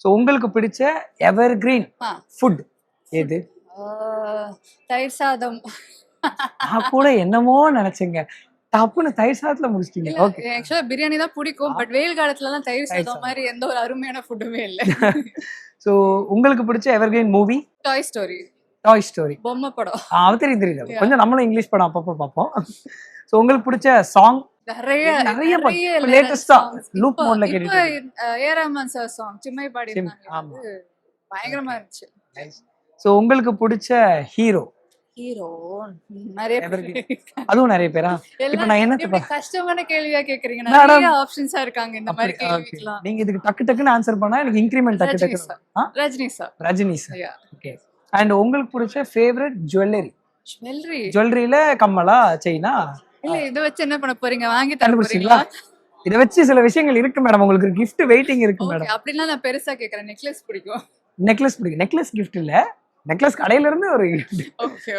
So உங்களுக்கு பிடிச்ச எவர் green food எது? தயிர் சாதம். நான் கூட என்னமோ நினைச்சேங்க, டப்புன்னு தயிர் சாதத்துல முடிச்சிட்டீங்க. ஓகே, ஆக்சுவலா பிரியாணி தான் பிடிக்கும், பட் வெயில் காலத்துல எல்லாம் தயிர் சாதம் மாதிரி எந்த ஒரு அருமையான ஃபுட்டுமே இல்ல. ஸோ உங்களுக்கு பிடிச்ச எவர் கிரீன் மூவி? டாய் ஸ்டோரி. டாய் ஸ்டோரி பொம்மை படம். தெரியும் தெரியுது. கொஞ்சம் நம்மளும் இங்கிலீஷ் படம் அப்பப்போ பார்ப்போம். ஸோ உங்களுக்கு பிடிச்ச சாங்? நிறைய லேட்டஸ்டா லூப் மோட்ல கேட்டுட்டு ஏ ரஹ்மான் சார் சாங் சிம்மை பாடி இருந்தாங்க, பயங்கரமா இருந்துச்சு. சோ உங்களுக்கு பிடிச்ச ஹீரோ? ஹீரோ நிறைய அதுவும் நிறைய பேரா? இப்போ நான் என்ன கஷ்டமான கேள்வியா கேக்குறீங்க, நிறைய ஆப்ஷன்ஸா இருக்காங்க இந்த மாதிரி கேள்விக்கலாம். நீங்க இதுக்கு டக்கு டக்குன்னு ஆன்சர் பண்ணா எனக்கு இன்கிரிமென்ட் டக்கு டக்கு. Rajini sir. Rajini sir, okay. And உங்களுக்கு பிடிச்ச ஃபேவரட் ஜுவல்லரி? ஜுவல்லரியில கம்மலா, செயினா? இல்ல இத வச்சு என்ன பண்ண போறீங்க, வாங்கி தர போறீங்களா? இத வச்சு சில விஷயங்கள் இருக்கு மேடம், உங்களுக்கு gift வெயிட்டிங் இருக்கு மேடம். அப்படினா நான் பெருசா கேக்குறேன், நெக்லஸ் பிடிக்கும். நெக்லஸ் பிடிக்கும். நெக்லஸ் gift இல்ல, நெக்லஸ் கடையில இருந்து ஒரு gift. ஓகே.